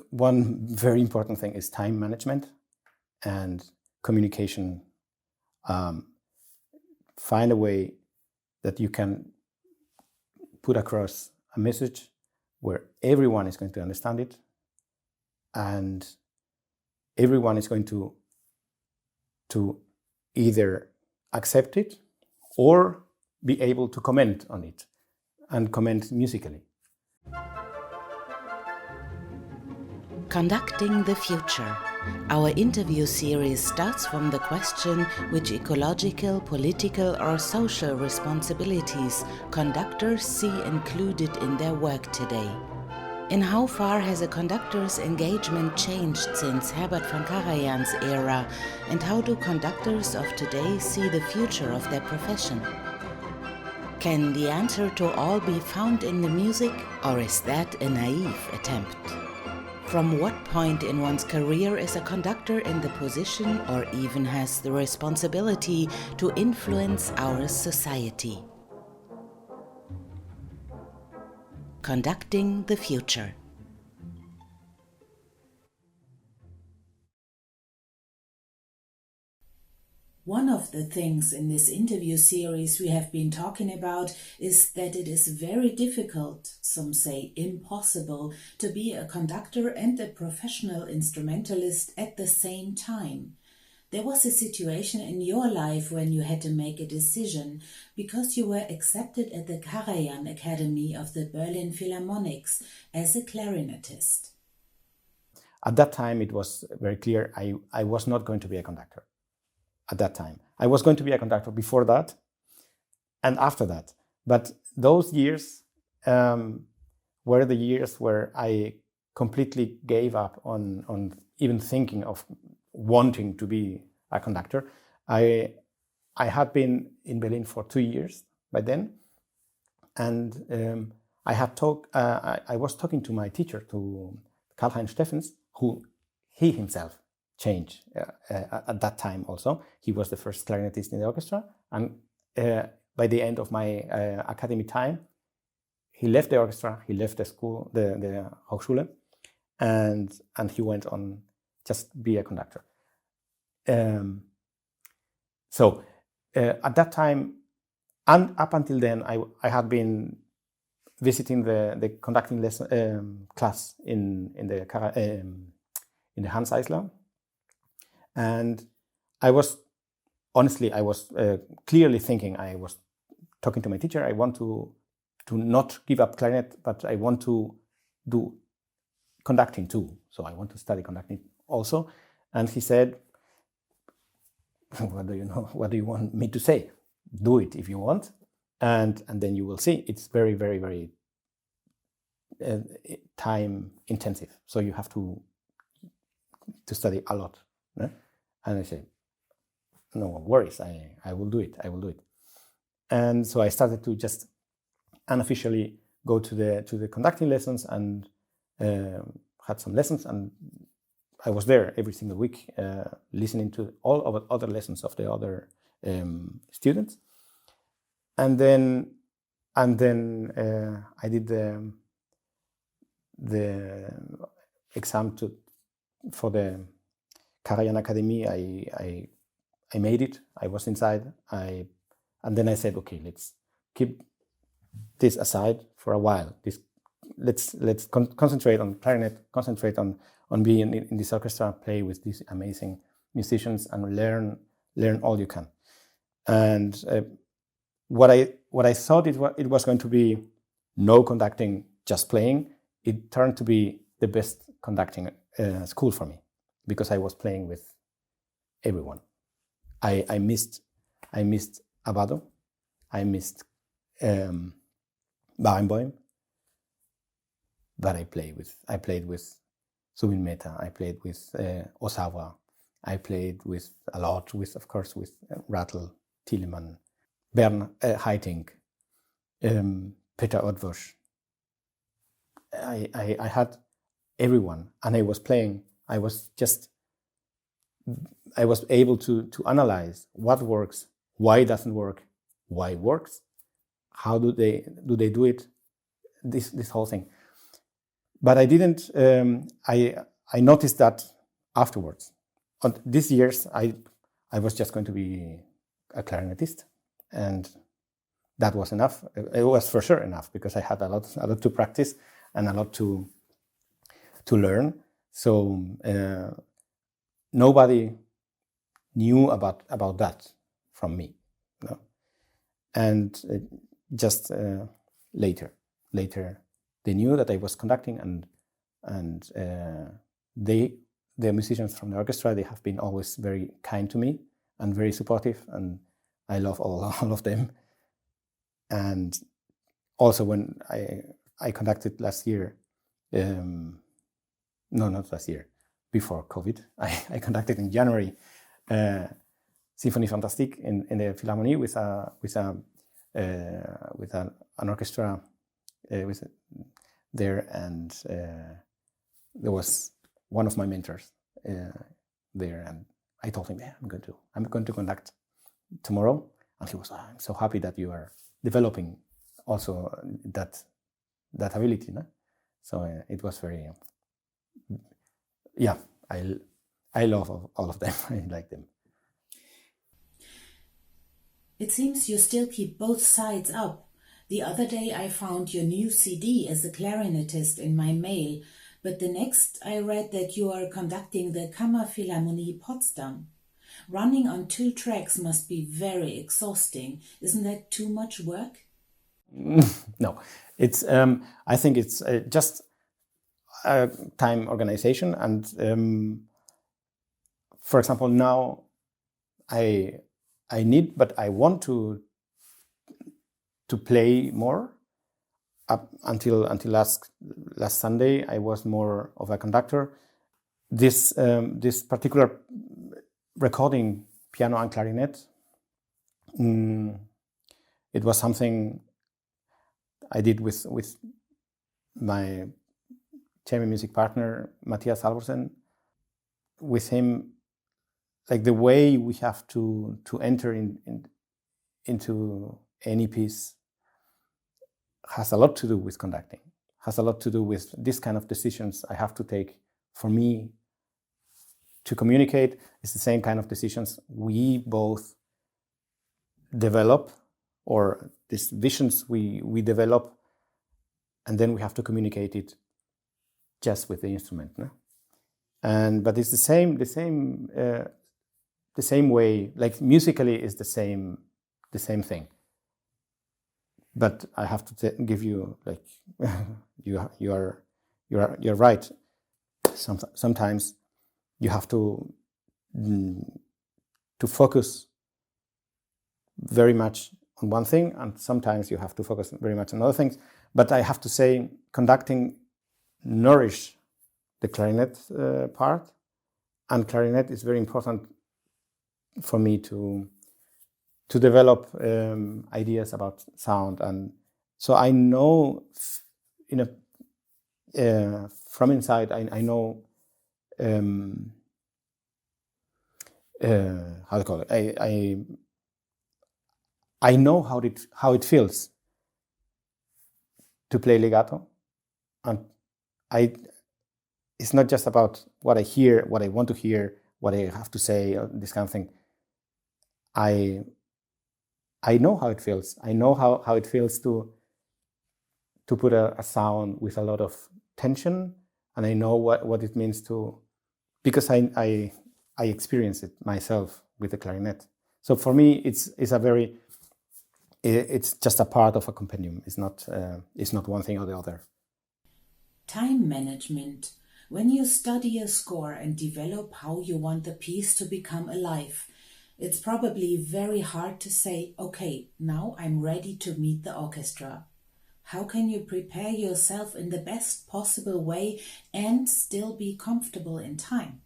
one very important thing is time management and communication. Find a way that you can put across a message where everyone is going to understand it and everyone is going to either accept it or be able to comment on it and comment musically. Conducting the Future. Our interview series starts from the question which ecological, political or social responsibilities conductors see included in their work today. In how far has a conductor's engagement changed since Herbert von Karajan's era, and how do conductors of today see the future of their profession? Can the answer to all be found in the music, or is that a naive attempt? From what point in one's career is a conductor in the position or even has the responsibility to influence our society? Conducting the Future. One of the things in this interview series we have been talking about is that it is very difficult, some say impossible, to be a conductor and a professional instrumentalist at the same time. There was a situation in your life when you had to make a decision because you were accepted at the Karajan Akademie of the Berliner Philharmoniker as a clarinetist. At that time, it was very clear I was not going to be a conductor. At that time, I was going to be a conductor before that and after that. But those years were the years where I completely gave up on even thinking of wanting to be a conductor. I had been in Berlin for 2 years by then, and I was talking to my teacher, to Karl-Heinz Steffens, who he himself changed at that time also. He was the first clarinetist in the orchestra, and by the end of my academy time, he left the orchestra, he left the school, the Hochschule, and he went on just be a conductor. So at that time, and up until then, I had been visiting the conducting lesson class in the Hanns Eisler, and I was clearly thinking. I was talking to my teacher. I want to not give up clarinet, but I want to do conducting too. So I want to study conducting also. And he said, "What do you want me to say? Do it if you want, and then you will see. It's very, very, very time intensive. So you have to study a lot." And I said, "No worries. I will do it. I will do it." And so I started to just unofficially go to the conducting lessons and had some lessons, and I was there every single week listening to all of the other lessons of the other students. And then I did the exam for the Karajan Akademie. I made it. I was inside. And then I said, okay, let's keep this aside for a while. Let's concentrate on clarinet, concentrate on being in this orchestra, play with these amazing musicians, and learn all you can. And what I thought it was going to be no conducting, just playing, it turned to be the best conducting school for me, because I was playing with everyone. I missed Abado, I missed Barenboim, but I played with Zubin Mehta, I played with Osawa, I played with a lot with, of course, with Rattle, Thielemann, Bern Haitink, Peter Ottwosch. I had everyone, and I was playing. I was able to analyze what works, why it doesn't work, why it works, how do they do it, this whole thing. But I didn't. I noticed that afterwards. On these years, I was just going to be a clarinetist, and that was enough. It was for sure enough because I had a lot to practice and a lot to learn. So nobody knew about that from me, no? And just later they knew that I was conducting, and the musicians from the orchestra, they have been always very kind to me and very supportive, and I love all of them. And also when I conducted last year, no, not last year, before COVID, I conducted in January Symphonie Fantastique in the Philharmonie with an orchestra there, and there was one of my mentors there, and I told him, I'm going to conduct tomorrow, and he was, I'm so happy that you are developing also that ability, no? So it was very, I love all of them. I like them. It seems you still keep both sides up. The other day I found your new CD as a clarinetist in my mail, but the next I read that you are conducting the Kammerphilharmonie Potsdam. Running on 2 tracks must be very exhausting. Isn't that too much work? No, it's. I think it's just time organization, and for example, now I need, but I want to play more. Up until last Sunday, I was more of a conductor. This particular recording, piano and clarinet, it was something I did with my chamber music partner Matthias Alvorsen. With him, like the way we have to enter into any piece has a lot to do with conducting, has a lot to do with this kind of decisions I have to take. For me to communicate, it's the same kind of decisions we both develop, or these visions we develop, and then we have to communicate it just with the instrument, no? But it's the same way, like musically is the same thing. But I have to give you, like, you're right. Sometimes you have to focus very much on one thing, and sometimes you have to focus very much on other things. But I have to say, conducting nourish the clarinet part, and clarinet is very important for me to develop ideas about sound. And so I know from inside, I know how to call it. I know how it feels to play legato, and it's not just about what I hear, what I want to hear, what I have to say, this kind of thing. I know how it feels. I know how it feels to put a sound with a lot of tension, and I know what it means to, because I experience it myself with the clarinet. So for me, it's just a part of a compendium. It's not one thing or the other. Time management. When you study a score and develop how you want the piece to become alive, it's probably very hard to say, okay, now I'm ready to meet the orchestra. How can you prepare yourself in the best possible way and still be comfortable in time?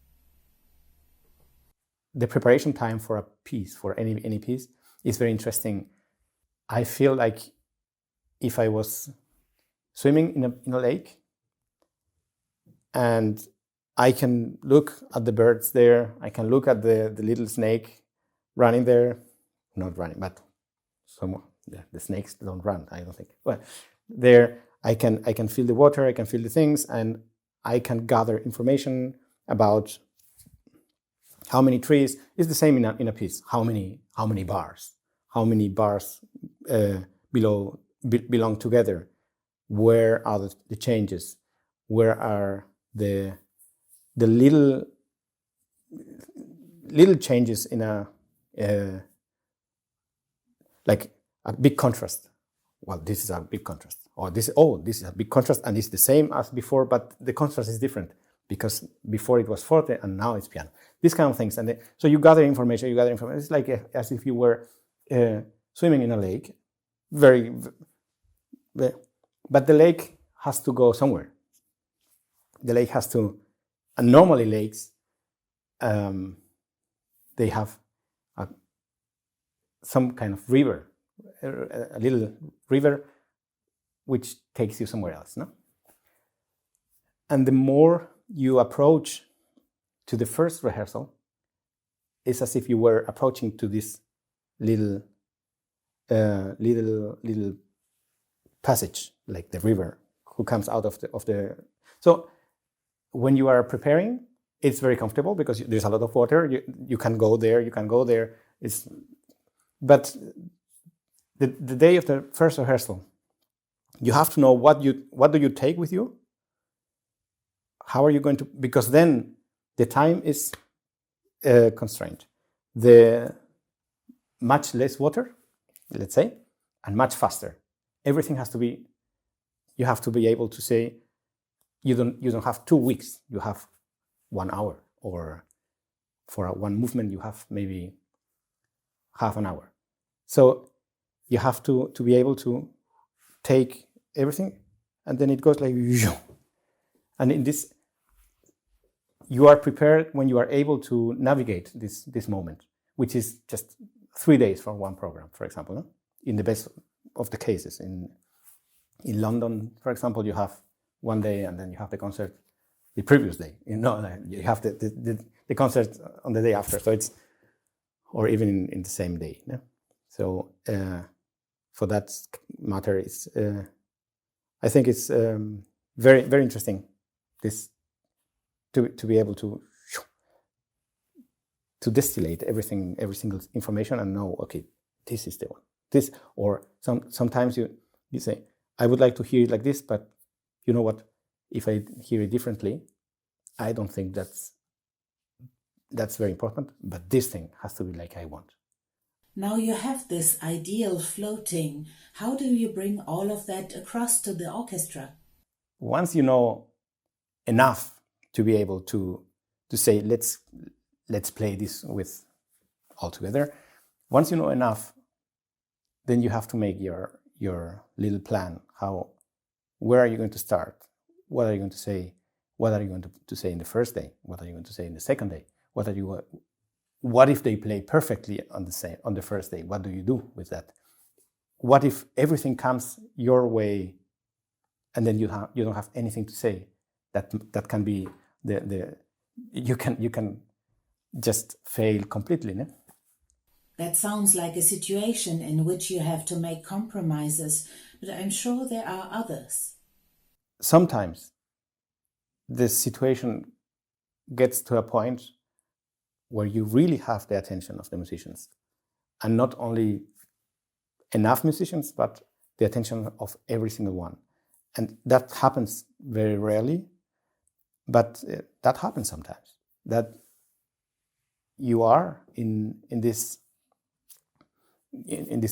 The preparation time for a piece, for any piece, is very interesting. I feel like if I was swimming in a lake, and I can look at the birds there, I can look at the little snake running there, not running, but the snakes don't run, I don't think. Well, there I can feel the water, I can feel the things, and I can gather information about how many trees. Is the same in a piece. How many bars? How many bars belong together? Where are the changes? Where are the little changes in a like a big contrast? Well, this is a big contrast. Or this is a big contrast, and it's the same as before, but the contrast is different because before it was forte and now it's piano. These kind of things, and so you gather information. It's like as if you were swimming in a lake, but the lake has to go somewhere. The lake has to, and normally lakes, they have some kind of river, a little river, which takes you somewhere else, no? And the more you approach to the first rehearsal, it's as if you were approaching to this little passage, like the river who comes out of the. So when you are preparing, it's very comfortable because there's a lot of water. You can go there. But the day of the first rehearsal, you have to know what do you take with you. How are you going to? Because then the time is constrained. The much less water, let's say, and much faster. Everything has to be. You have to be able to say. You don't have 2 weeks. You have 1 hour, or for one movement you have maybe half an hour. So you have to be able to take everything, and then it goes like, and in this, you are prepared when you are able to navigate this moment, which is just 3 days for one program, for example. No? In the best of the cases, in London, for example, you have 1 day, and then you have the concert the previous day. You have the concert on the day after. So it's, or even in the same day. No? So for that matter, it's I think it's very, very interesting this to be able to distillate everything, every single information, and know, okay, this is the one. This, or sometimes you say, I would like to hear it like this, but you know what? If I hear it differently, I don't think that's very important. But this thing has to be like I want. Now you have this ideal floating. How do you bring all of that across to the orchestra? Once you know enough to be able to say, let's play this with all together. Once you know enough, then you have to make your little plan. Where are you going to start? What are you going to say? What are you going to say in the first day? What are you going to say in the second day? What if they play perfectly on the first day? What do you do with that? What if everything comes your way, and then you don't have anything to say? That can be you can just fail completely. No? That sounds like a situation in which you have to make compromises, but I'm sure there are others. Sometimes the situation gets to a point where you really have the attention of the musicians, and not only enough musicians, but the attention of every single one. And that happens very rarely, but that happens sometimes. That you are in this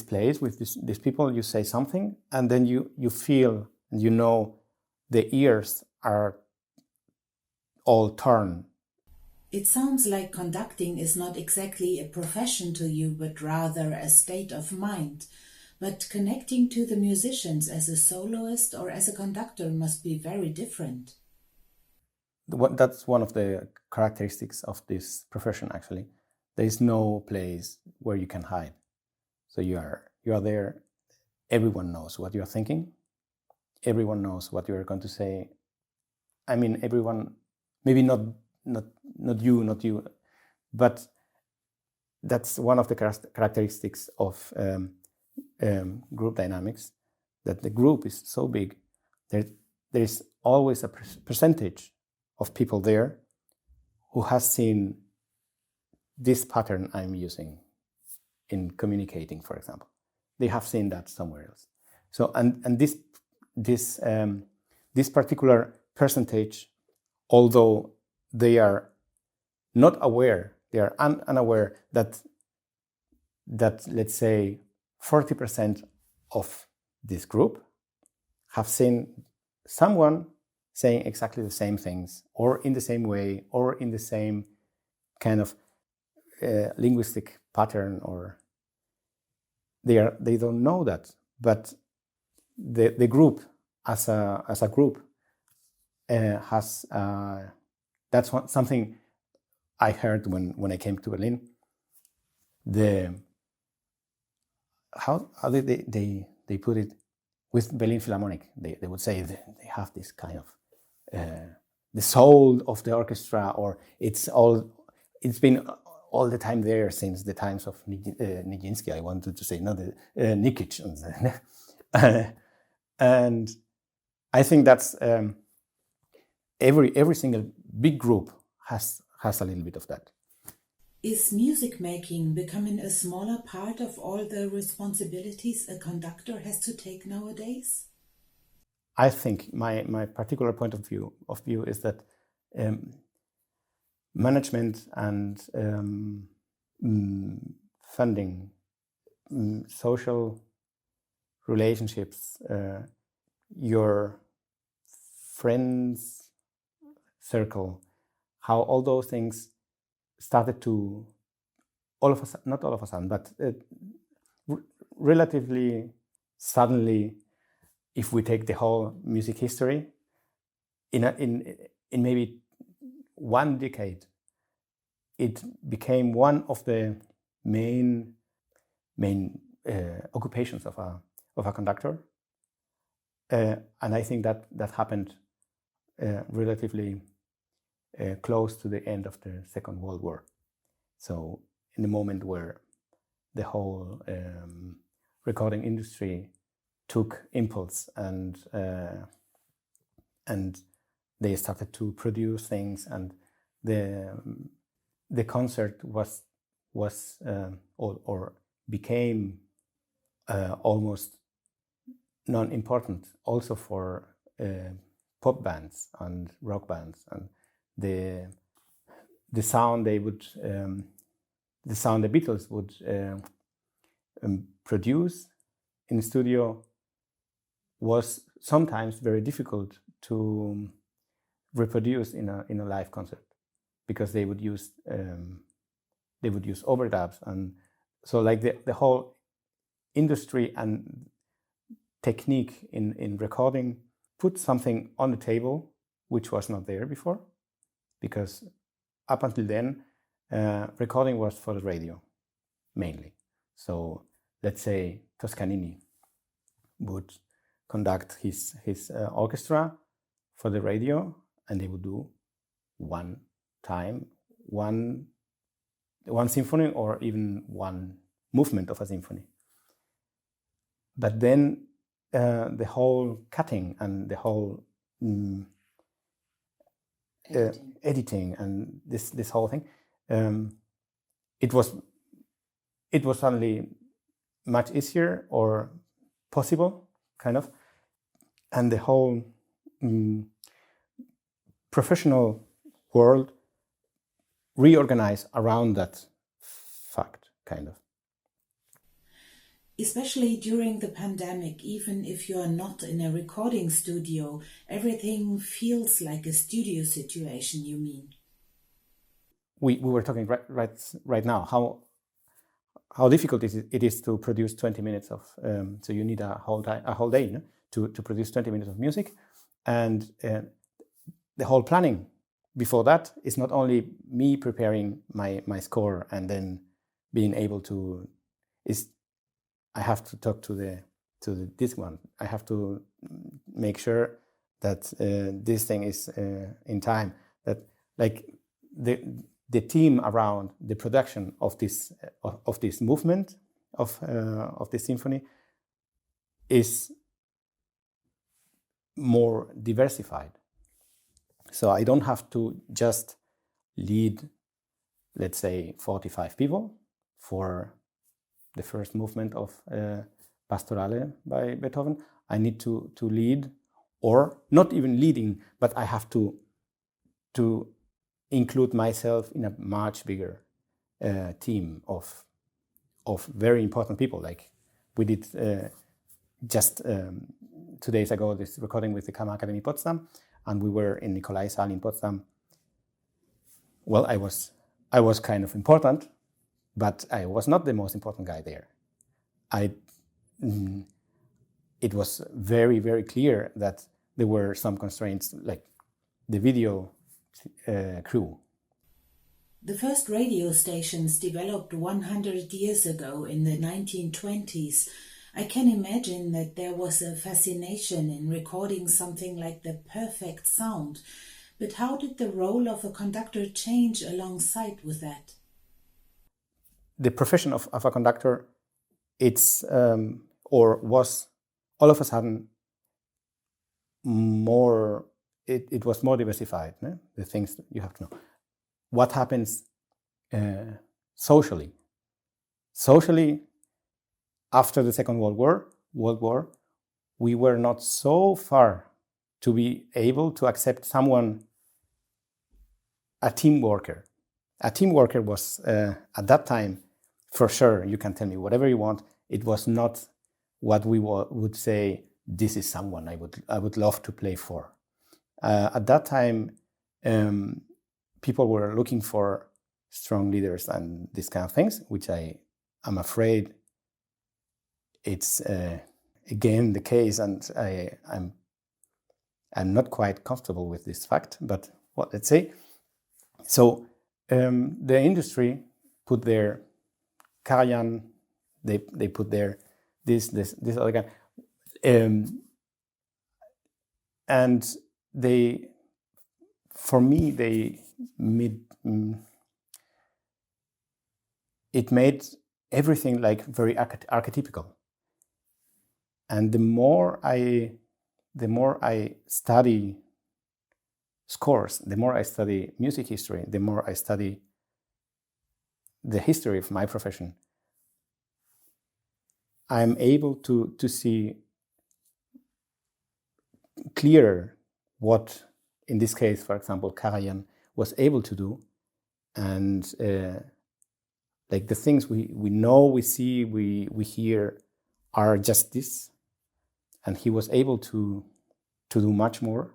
place with these people, you say something, and then you feel, and you know, the ears are all turned. It sounds like conducting is not exactly a profession to you, but rather a state of mind. But connecting to the musicians as a soloist or as a conductor must be very different. That's one of the characteristics of this profession, actually. There is no place where you can hide. So you are there. Everyone knows what you are thinking. Everyone knows what you are going to say. I mean, everyone, maybe not you, but that's one of the characteristics of group dynamics, that the group is so big there is always a percentage of people there who has seen this pattern I'm using in communicating, for example. They have seen that somewhere else. So and this particular percentage, although they are not aware, they are unaware that let's say 40% of this group have seen someone saying exactly the same things, or in the same way, or in the same kind of linguistic pattern, or they don't know that. But the group as a group has that's something I heard when I came to Berlin. How did they put it with Berlin Philharmonic? They would say they have this kind of the soul of the orchestra, or it's been all the time there since the times of Nijinsky. I wanted to say Nikic, and I think that's every single big group has a little bit of that. Is music making becoming a smaller part of all the responsibilities a conductor has to take nowadays? I think my particular point of view is that management and funding, social relationships, your friends circle, how all those things started to not all of a sudden, but relatively suddenly, if we take the whole music history, in maybe one decade, it became one of the main occupations of a conductor, and I think that happened relatively close to the end of the Second World War. So in the moment where the whole recording industry took impulse and they started to produce things, and the concert was or became almost non-important also for pop bands and rock bands, and the sound the Beatles would produce in the studio was sometimes very difficult to reproduce in a live concert, because they would use overdubs, and so like the whole industry and technique in recording put something on the table which was not there before, because up until then recording was for the radio mainly. So let's say Toscanini would conduct his orchestra for the radio, and they would do one symphony, or even one movement of a symphony. But then the whole cutting and the whole editing and this whole thing, it was suddenly much easier or possible, kind of, and the whole professional world reorganized around that fact, kind of. Especially during the pandemic, even if you're not in a recording studio, everything feels like a studio situation, you mean? We were talking right now how difficult it is to produce 20 minutes of so you need a whole day, no? to produce 20 minutes of music, and the whole planning before that is not only me preparing my score and then being able to I have to talk to this one. I have to make sure that this thing is in time. That like the team around the production of this movement of this symphony is more diversified. So I don't have to just lead, let's say, 45 people for the first movement of Pastorale by Beethoven. I need to lead, or not even leading, but I have to include myself in a much bigger team of very important people. Like we did just 2 days ago this recording with the Karajan Akademie Potsdam, and we were in Nikolai Saal in Potsdam. Well, I was kind of important, but I was not the most important guy there. It was very, very clear that there were some constraints, like the video crew. The first radio stations developed 100 years ago in the 1920s. I can imagine that there was a fascination in recording something like the perfect sound. But how did the role of a conductor change alongside with that? The profession of a conductor, it's or was all of a sudden more. It was more diversified. No? The things you have to know. What happens socially? Socially, after the Second World War, we were not so far to be able to accept someone, a team worker. A team worker was, at that time, for sure, you can tell me whatever you want, it was not what we would say, this is someone I would love to play for. At that time, people were looking for strong leaders and these kind of things, which I'm afraid it's again the case, and I'm not quite comfortable with this fact. But what let's say, so the industry put their Karajan, they put their this other guy, and they, for me, it made everything like very archetypical. And the more I study scores, the more I study music history, the more I study the history of my profession, I'm able to see clearer what, in this case, for example, Karajan was able to do, and like the things we know, we see, we hear are just this, and he was able to do much more.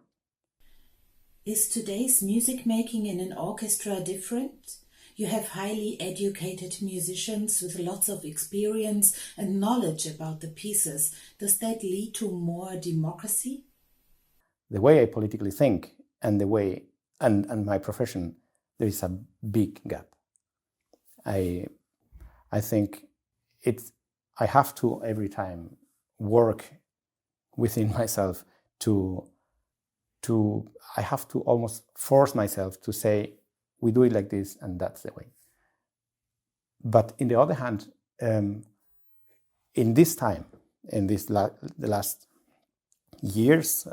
Is today's music making in an orchestra different? You have highly educated musicians with lots of experience and knowledge about the pieces. Does that lead to more democracy? The way I politically think and the way and my profession, there is a big gap. I think I have to every time work within myself to I have to almost force myself to say, we do it like this and that's the way. But in the other hand, in this time, in this the last years,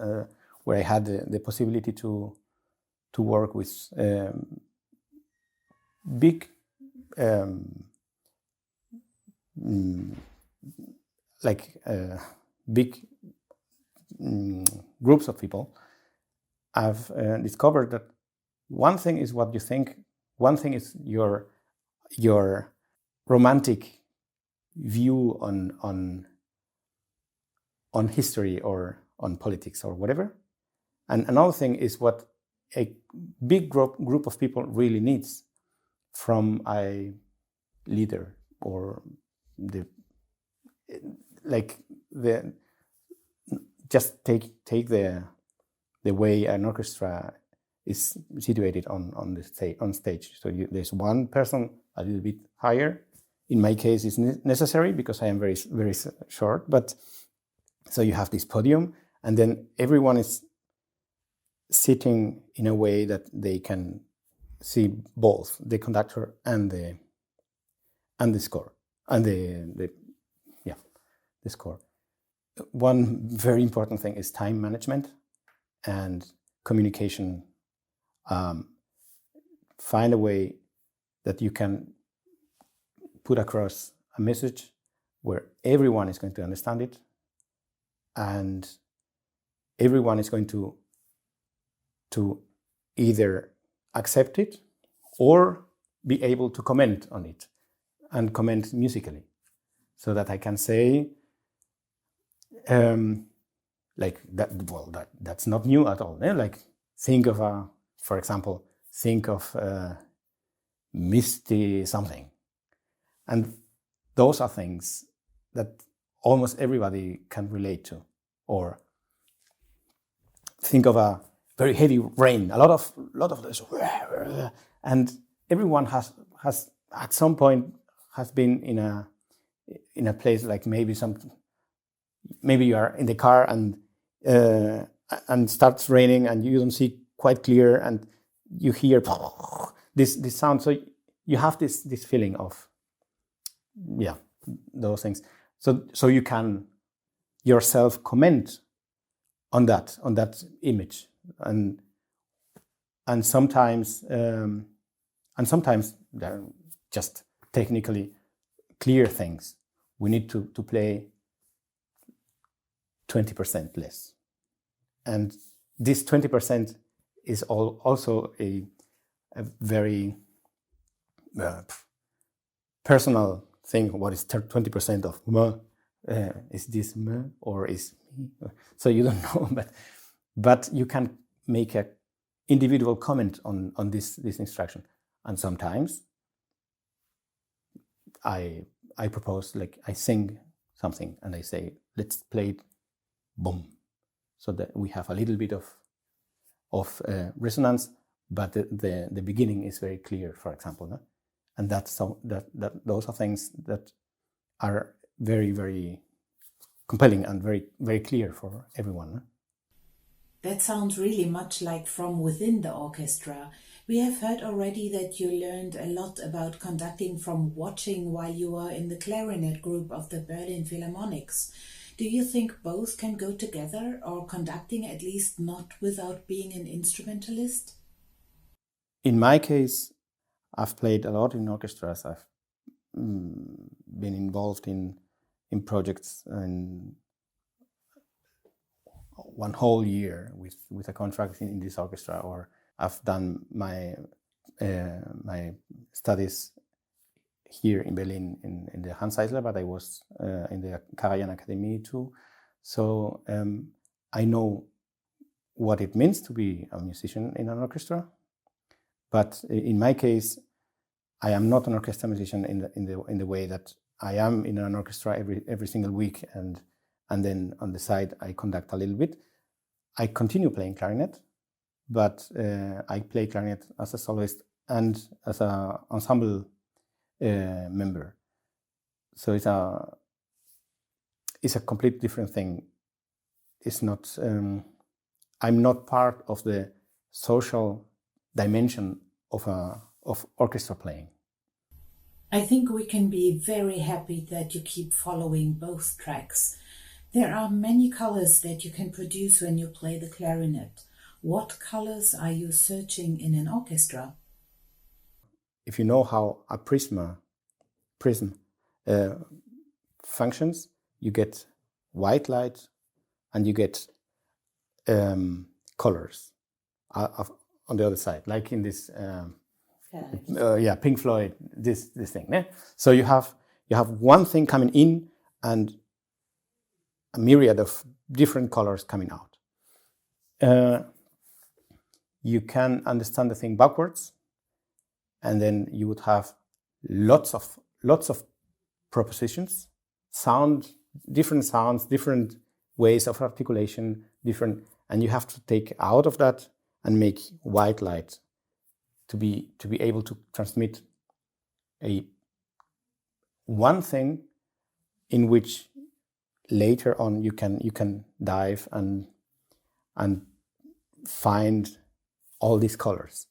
where I had the possibility to work with big groups of people, I've discovered that one thing is what you think, one thing is your romantic view on history or on politics or whatever, and another thing is what a big group of people really needs from a leader, or just take the way an orchestra is situated on stage. So there's one person a little bit higher. In my case, it's necessary because I am very, very short. But so you have this podium, and then everyone is sitting in a way that they can see both the conductor and the score and the score. One very important thing is time management. and communication. Find a way that you can put across a message where everyone is going to understand it, and everyone is going to either accept it or be able to comment on it, and comment musically, so that I can say, like that. Well, that's not new at all. Eh? Like think of for example, think of misty something, and those are things that almost everybody can relate to. Or think of a very heavy rain, a lot of this, and everyone has at some point has been in a place like maybe you are in the car and starts raining and you don't see quite clear and you hear this sound. So you have this feeling of those things. So you can yourself comment on that image, and sometimes they're just technically clear things. We need to play 20% less, and this 20% is also a very personal thing. What is 20% of me? Is this me or is me? So you don't know, but you can make an individual comment on this instruction. And sometimes I propose, like I sing something and I say, let's play it, boom, so that we have a little bit of resonance, but the beginning is very clear, for example, no? And those are things that are very, very compelling and very, very clear for everyone. No? That sounds really much like from within the orchestra. We have heard already that you learned a lot about conducting from watching while you were in the clarinet group of the Berlin Philharmonics. Do you think both can go together, or conducting at least not without being an instrumentalist? In my case, I've played a lot in orchestras. I've been involved in projects and one whole year with a contract in this orchestra, or I've done my studies here in Berlin in the Hanns Eisler, but I was in the Karajan Akademie too. So I know what it means to be a musician in an orchestra. But in my case, I am not an orchestra musician in the way that I am in an orchestra every single week, and then on the side I conduct a little bit. I continue playing clarinet, but I play clarinet as a soloist and as an ensemble member. So it's a complete different thing. It's not. I'm not part of the social dimension of orchestra playing. I think we can be very happy that you keep following both tracks. There are many colors that you can produce when you play the clarinet. What colors are you searching in an orchestra? If you know how a prism functions, you get white light and you get colors on the other side, like in this Pink Floyd, this thing. Yeah? So you have one thing coming in and a myriad of different colors coming out. You can understand the thing backwards, and then you would have lots of propositions, different sounds, different ways of articulation, and you have to take out of that and make white light to be able to transmit one thing in which later on you can dive and find all these colors.